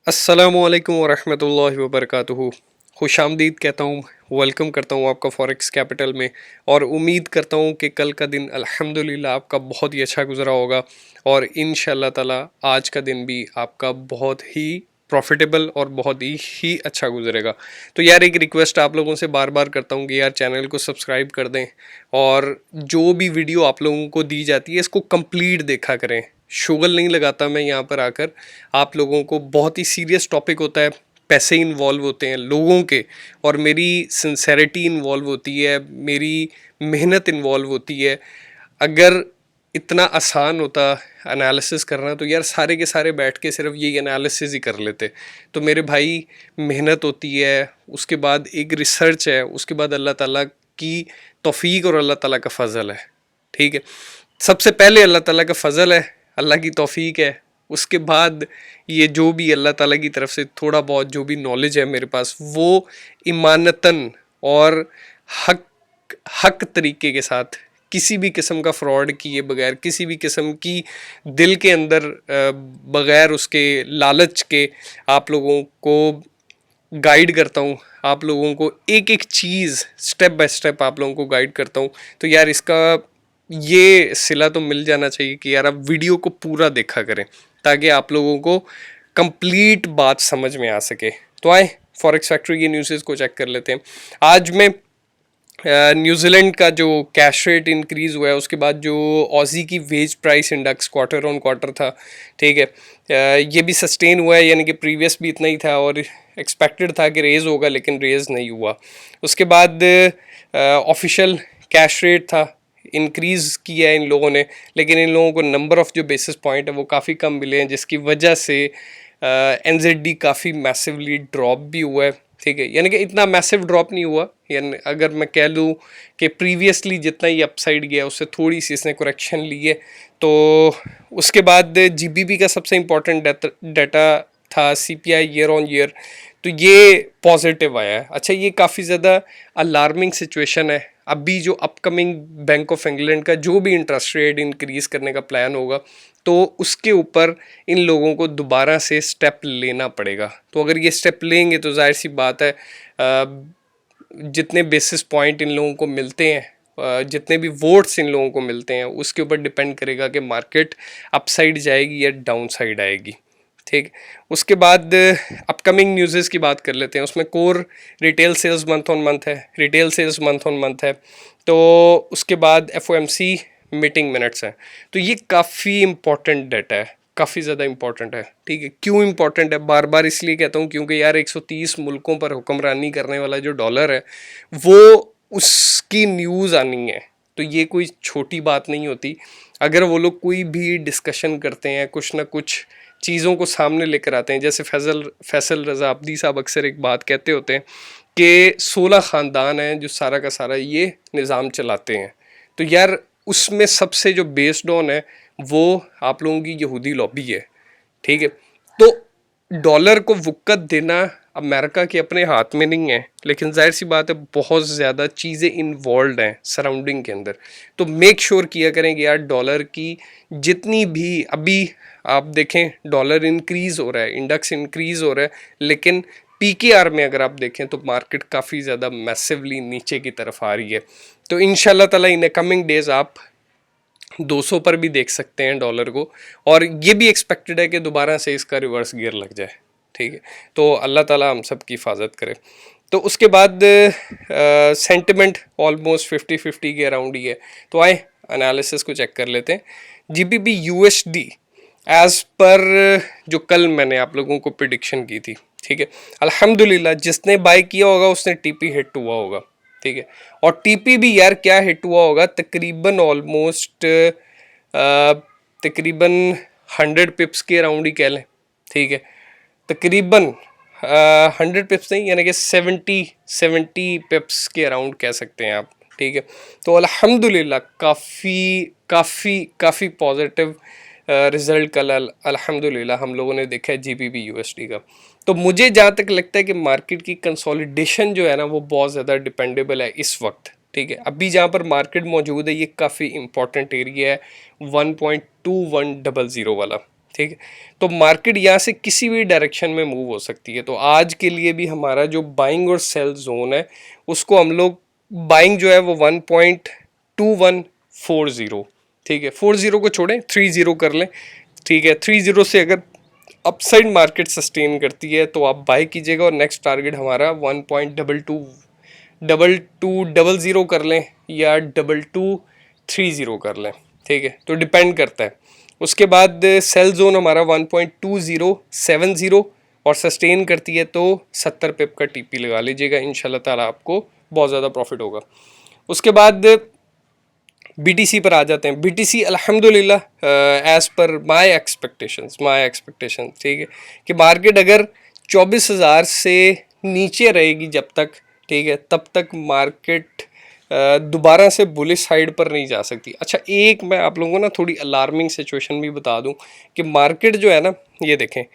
अस्सलामुअलैकुम वरहमतुल्लाहि वबरकातुहू। खुश आमदीद कहता हूँ, वेलकम करता हूँ आपका फॉरेक्स कैपिटल में। और उम्मीद करता हूँ कि कल का दिन अल्हम्दुलिल्लाह आपका बहुत ही अच्छा गुजरा होगा और इंशाअल्लाह ताला आज का दिन भी आपका बहुत ही प्रॉफिटेबल और बहुत ही अच्छा गुजरेगा। तो यार एक रिक्वेस्ट आप लोगों से बार बार करता हूँ कि यार चैनल को सब्सक्राइब कर दें और जो भी वीडियो आप लोगों को दी जाती है इसको कंप्लीट देखा करें। शुगल नहीं लगाता मैं यहाँ पर आकर। आप लोगों को बहुत ही सीरियस टॉपिक होता है, पैसे इन्वॉल्व होते हैं लोगों के, और मेरी सिंसेरिटी इन्वॉल्व होती है, मेरी मेहनत इन्वॉल्व होती है। अगर इतना आसान होता एनालिसिस करना तो यार सारे के सारे बैठ के सिर्फ यही एनालिसिस ही कर लेते। तो मेरे भाई, मेहनत होती है, उसके बाद एक रिसर्च है, उसके बाद अल्लाह ताला की तौफीक और अल्लाह ताला का फ़ज़ल है। ठीक है, सबसे पहले अल्लाह ताला का फ़ज़ल है, अल्लाह की तौफीक है। उसके बाद ये जो भी अल्लाह ताला की तरफ से थोड़ा बहुत जो भी नॉलेज है मेरे पास, वो ईमानतन और हक हक तरीके के साथ, किसी भी किस्म का फ्रॉड किए बगैर, किसी भी किस्म की दिल के अंदर बगैर उसके लालच के आप लोगों को गाइड करता हूँ। आप लोगों को एक एक चीज़ स्टेप बाय स्टेप आप लोगों को गाइड करता हूँ। तो यार इसका ये सिला तो मिल जाना चाहिए कि यार आप वीडियो को पूरा देखा करें ताकि आप लोगों को कंप्लीट बात समझ में आ सके। तो आए फॉरेक्स फैक्ट्री की न्यूज़ को चेक कर लेते हैं। आज मैं न्यूजीलैंड का जो कैश रेट इंक्रीज़ हुआ है, उसके बाद जो ऑजी की wage price index quarter on quarter था, ठीक है, ये भी सस्टेन हुआ है, यानी कि प्रीवियस भी इतना ही था और एक्सपेक्टेड था कि रेज़ होगा लेकिन रेज़ नहीं हुआ। उसके बाद ऑफिशियल कैश रेट था, इंक्रीज़ किया है इन लोगों ने, लेकिन इन लोगों को नंबर ऑफ़ जो बेसिस पॉइंट है वो काफ़ी कम मिले हैं, जिसकी वजह से एनजेडी काफ़ी मैसिवली ड्रॉप भी हुआ है। ठीक है, यानी कि इतना मैसिव ड्रॉप नहीं हुआ, यानी अगर मैं कह लूँ कि प्रीवियसली जितना ही अपसाइड गया उससे थोड़ी सी इसने करेक्शन ली है। तो उसके बाद जीबीपी का सबसे इम्पोर्टेंट डाटा था सीपीआई ईयर ऑन ईयर, तो ये पॉजिटिव आया है। अच्छा, ये काफ़ी ज़्यादा अलार्मिंग सिचुएशन है। अभी जो अपकमिंग बैंक ऑफ इंग्लैंड का जो भी इंटरेस्ट रेट इंक्रीज़ करने का प्लान होगा, तो उसके ऊपर इन लोगों को दोबारा से स्टेप लेना पड़ेगा। तो अगर ये स्टेप लेंगे तो जाहिर सी बात है, जितने बेसिस पॉइंट इन लोगों को मिलते हैं, जितने भी वोट्स इन लोगों को मिलते हैं, उसके ऊपर डिपेंड करेगा कि मार्केट अपसाइड जाएगी या डाउन साइड आएगी। ठीक, उसके बाद अपकमिंग न्यूज़ की बात कर लेते हैं। उसमें core retail sales month on month है, retail sales month on month है। तो उसके बाद एफओएमसी मीटिंग मिनट्स हैं। तो ये काफ़ी इंपॉर्टेंट डाटा है, काफ़ी ज़्यादा इंपॉर्टेंट है। ठीक है, क्यों इंपॉर्टेंट है बार बार इसलिए कहता हूँ क्योंकि यार 130 मुल्कों पर हुक्मरानी करने वाला जो डॉलर है, वो उसकी न्यूज़ आनी है। तो ये कोई छोटी बात नहीं होती। अगर वो लोग कोई भी डिस्कशन करते हैं, कुछ ना कुछ चीज़ों को सामने लेकर आते हैं, जैसे फैसल रज़ा अब्दी साहब अक्सर एक बात कहते होते हैं कि 16 ख़ानदान हैं जो सारा का सारा ये निज़ाम चलाते हैं। तो यार उसमें सबसे जो बेस्ड ऑन है वो आप लोगों की यहूदी लॉबी है। ठीक है, तो डॉलर को वुक्कत देना अमेरिका के अपने हाथ में नहीं है, लेकिन जाहिर सी बात है बहुत ज़्यादा चीज़ें इन्वॉल्व हैं सराउंडिंग के अंदर। तो मेक श्योर किया करें कि यार डॉलर की जितनी भी अभी आप देखें डॉलर इंक्रीज़ हो रहा है, इंडेक्स इंक्रीज़ हो रहा है, लेकिन पीकेआर में अगर आप देखें तो मार्केट काफ़ी ज़्यादा मैसिवली नीचे की तरफ आ रही है। तो इंशाल्लाह ताला इन कमिंग डेज़ आप 200 पर भी देख सकते हैं डॉलर को, और ये भी एक्सपेक्टेड है कि दोबारा से इसका रिवर्स गियर लग जाए। ठीक है, तो अल्लाह ताला हम सब की हिफाजत करे। तो उसके बाद सेंटिमेंट ऑलमोस्ट 50-50 के अराउंड ही है। तो आए एनालिसिस को चेक कर लेते हैं। जीबीपी यूएसडी एज पर जो कल मैंने आप लोगों को प्रिडिक्शन की थी, ठीक है, अल्हम्दुलिल्लाह जिसने बाय किया होगा उसने टीपी हिट हुआ होगा। ठीक है, और टीपी भी यार क्या हिट हुआ होगा, तकरीबन ऑलमोस्ट तकरीबन 100 पिप्स के अराउंड ही कह लें। ठीक है, तकरीबन 100 पिप्स नहीं, यानी कि 70 पिप्स के अराउंड कह सकते हैं आप। ठीक है, तो अल्हम्दुलिल्लाह काफ़ी काफ़ी काफ़ी पॉजिटिव रिज़ल्ट कल अल्हम्दुलिल्लाह हम लोगों ने देखा है जीबीपी यूएसडी का। तो मुझे जहाँ तक लगता है कि मार्केट की कंसोलिडेशन जो है ना वो बहुत ज़्यादा डिपेंडेबल है इस वक्त। ठीक है, अभी जहाँ पर मार्केट मौजूद है ये काफ़ी इंपॉर्टेंट एरिया है 1.2100 वाला। ठीक है। तो मार्केट यहाँ से किसी भी डायरेक्शन में मूव हो सकती है। तो आज के लिए भी हमारा जो बाइंग और सेल जोन है उसको हम लोग, बाइंग जो है वो 1.2140, ठीक है, 40 को छोड़ें 30 कर लें, ठीक है। 30 से अगर अपसाइड मार्केट सस्टेन करती है तो आप बाय कीजिएगा, और नेक्स्ट टारगेट हमारा 1.2200 कर लें या 2230 कर लें, ठीक है। तो डिपेंड करता है। उसके बाद सेल जोन हमारा 1.2070, और सस्टेन करती है तो 70 पिप का टीपी लगा लीजिएगा, इंशाल्लाह ताला आपको बहुत ज़्यादा प्रॉफिट होगा। उसके बाद बीटीसी पर आ जाते हैं। बीटीसी अल्हम्दुलिल्लाह एज़ पर माय एक्सपेक्टेशंस, ठीक है, कि मार्केट अगर 24,000 से नीचे रहेगी जब तक, ठीक है, तब तक मार्केट दोबारा से बुलिश साइड पर नहीं जा सकती। अच्छा, एक मैं आप लोगों को ना थोड़ी अलार्मिंग सिचुएशन भी बता दूं कि मार्केट जो है ना, ये देखें,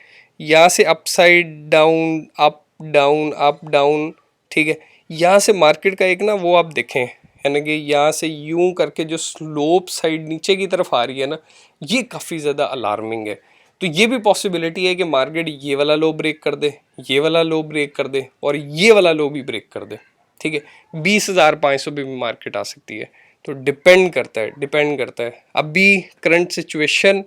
यहाँ से upside down, up down, up down, ठीक है। यहाँ से मार्केट का एक ना वो आप देखें, यानी कि यहाँ से यूं करके जो स्लोप साइड नीचे की तरफ आ रही है ना, ये काफ़ी ज़्यादा अलार्मिंग है। तो ये भी पॉसिबिलिटी है कि मार्केट ये वाला लो ब्रेक कर दे, ये वाला लो ब्रेक कर दे, और ये वाला लो भी ब्रेक कर दे, ठीक है। 20,500 भी मार्केट आ सकती है। तो डिपेंड करता है, अभी करंट सिचुएशन।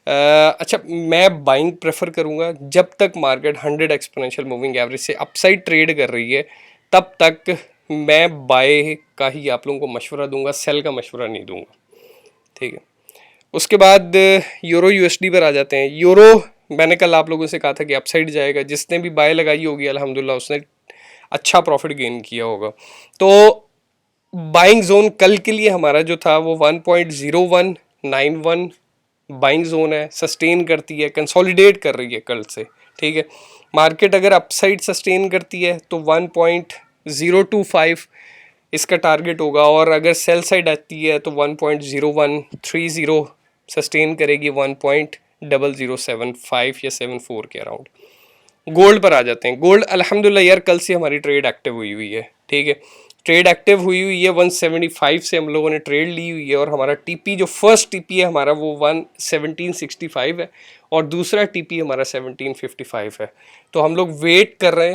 अच्छा, मैं बाइंग प्रेफर करूँगा जब तक मार्केट 100 एक्सपोनेंशियल मूविंग एवरेज से अपसाइड ट्रेड कर रही है, तब तक मैं बाय का ही आप लोगों को मशवरा दूंगा, सेल का मशवरा नहीं दूंगा, ठीक है। उसके बाद यूरो यूएसडी पर आ जाते हैं। यूरो मैंने कल आप लोगों से कहा था कि अपसाइड जाएगा, जिसने भी बाय लगाई होगी अल्हम्दुलिल्लाह उसने अच्छा प्रॉफिट गेन किया होगा। तो बाइंग जोन कल के लिए हमारा जो था वो 1.0191 बाइंग जोन है, सस्टेन करती है, कंसोलिडेट कर रही है कल से, ठीक है। मार्केट अगर अपसाइड सस्टेन करती है तो 1.025 इसका टारगेट होगा, और अगर सेल साइड आती है तो 1.0130 सस्टेन करेगी, 1.0075 या 74 के अराउंड। गोल्ड पर आ जाते हैं। गोल्ड अल्हम्दुलिल्लाह यार कल से हमारी ट्रेड एक्टिव हुई है, ठीक है। ट्रेड एक्टिव हुई है, 175 से हम लोगों ने ट्रेड ली हुई है, और हमारा टीपी जो फर्स्ट टीपी है हमारा वो 1765 है, और दूसरा टीपी हमारा 1755 है। तो हम लोग वेट कर रहे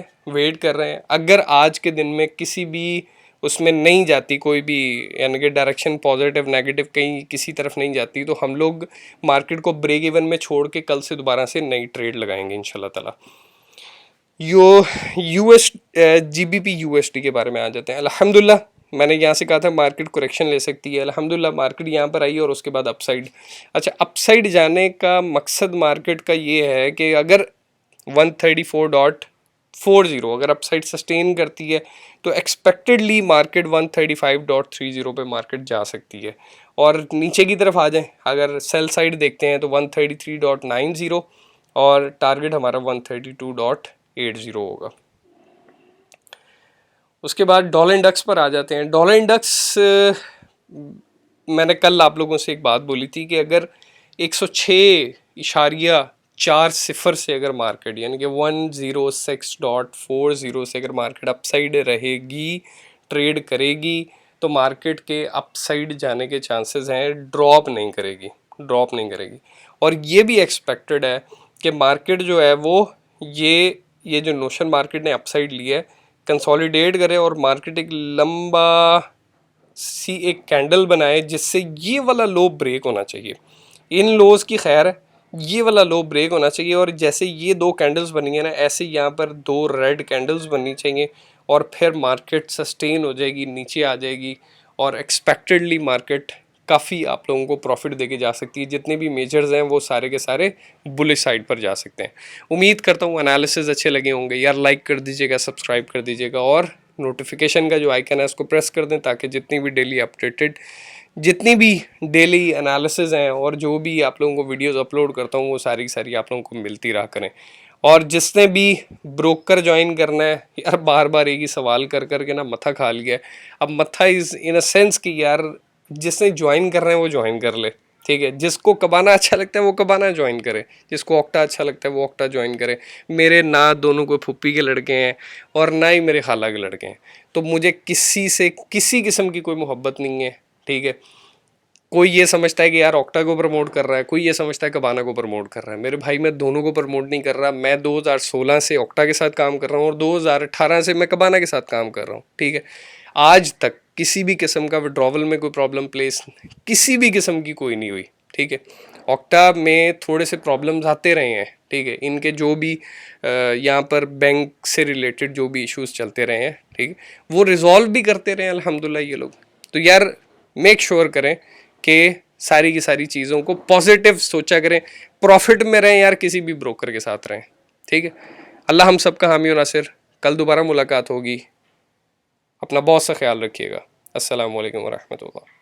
हैं। अगर आज के दिन में किसी भी उसमें नहीं जाती कोई भी, यानी कि डायरेक्शन पॉजिटिव नेगेटिव कहीं किसी तरफ नहीं जाती, तो हम लोग मार्केट को ब्रेक इवन में छोड़ के कल से दोबारा से नई ट्रेड लगाएंगे इंशाल्लाह ताला। यूएस जीबीपी यूएसडी के बारे में आ जाते हैं। अल्हम्दुलिल्लाह मैंने यहाँ से कहा था मार्केट करेक्शन ले सकती है, अल्हम्दुलिल्लाह मार्केट यहाँ पर आई और उसके बाद अपसाइड। अच्छा, अपसाइड जाने का मकसद मार्केट का ये है कि अगर 134.40 अगर अपसाइड सस्टेन करती है तो एक्सपेक्टेडली मार्केट 135.30 पे मार्केट जा सकती है, और नीचे की तरफ आ जाए अगर सेल साइड देखते हैं तो 133.90, और टारगेट हमारा 132.80 होगा। उसके बाद डॉलर इंडेक्स पर आ जाते हैं। डॉलर इंडेक्स मैंने कल आप लोगों से एक बात बोली थी कि अगर 106.40 से अगर मार्केट, यानी कि 106.40 से अगर मार्केट अपसाइड रहेगी, ट्रेड करेगी, तो मार्केट के अपसाइड जाने के चांसेस हैं, ड्रॉप नहीं करेगी। और ये भी एक्सपेक्टेड है कि मार्केट जो है वो ये जो नोशन मार्केट ने अपसाइड लिया है कंसोलिडेट करे, और मार्केट एक लंबा सी एक कैंडल बनाए जिससे ये वाला लो ब्रेक होना चाहिए। इन लोज की खैर है, ये वाला लो ब्रेक होना चाहिए, और जैसे ये दो कैंडल्स बनी है ना, ऐसे यहाँ पर दो रेड कैंडल्स बननी चाहिए, और फिर मार्केट सस्टेन हो जाएगी, नीचे आ जाएगी, और एक्सपेक्टेडली मार्केट काफ़ी आप लोगों को प्रॉफिट देके जा सकती है। जितने भी मेजर्स हैं वो सारे के सारे बुलिश साइड पर जा सकते हैं। उम्मीद करता हूँ एनालिसिस अच्छे लगे होंगे। यार लाइक कर दीजिएगा, सब्सक्राइब कर दीजिएगा, और नोटिफिकेशन का जो आइकन है उसको प्रेस कर दें, ताकि जितनी भी डेली एनालिसिस हैं और जो भी आप लोगों को वीडियोस अपलोड करता हूँ वो सारी आप लोगों को मिलती रहा करें। और जिसने भी ब्रोकर ज्वाइन करना है, यार बार बार एक ही सवाल कर के ना मथा खा लिया है। अब मथा इज़ इन अ सेंस कि यार जिसने ज्वाइन करना है वो ज्वाइन कर ले, ठीक है। जिसको कबाना अच्छा लगता है वो कबाना ज्वाइन करे, जिसको ऑक्टा अच्छा लगता है वो ऑक्टा ज्वाइन करे। मेरे ना दोनों कोई फुप्पी के लड़के हैं और ना ही मेरे खाला के लड़के हैं, तो मुझे किसी से किसी किस्म की कोई मोहब्बत नहीं है, ठीक है। कोई ये समझता है कि यार ऑक्टा को प्रमोट कर रहा है, कोई ये समझता है कबाना को प्रमोट कर रहा है। मेरे भाई मैं दोनों को प्रमोट नहीं कर रहा। मैं 2016 से ऑक्टा के साथ काम कर रहा हूँ और 2018 से मैं कबाना के साथ काम कर रहा हूँ, ठीक है। आज तक किसी भी किस्म का विड्रॉवल में कोई प्रॉब्लम प्लेस किसी भी किस्म की कोई नहीं हुई, ठीक है। ऑक्टा में थोड़े से प्रॉब्लम्स आते रहे हैं, ठीक है। इनके जो भी यहाँ पर बैंक से रिलेटेड जो भी इश्यूज चलते रहे हैं, ठीक है, वो रिजॉल्व भी करते रहे हैं अल्हम्दुलिल्लाह ये लोग। तो यार मेक श्योर करें कि सारी की सारी चीज़ों को पॉजिटिव सोचा करें, प्रॉफिट में रहें यार, किसी भी ब्रोकर के साथ रहें, ठीक है। अल्लाह हम सबका हामी और नासिर। कल दोबारा मुलाकात होगी। अपना बहुत सा ख्याल रखिएगा। अस्सलाम वालेकुम वरहमतुल्लाह।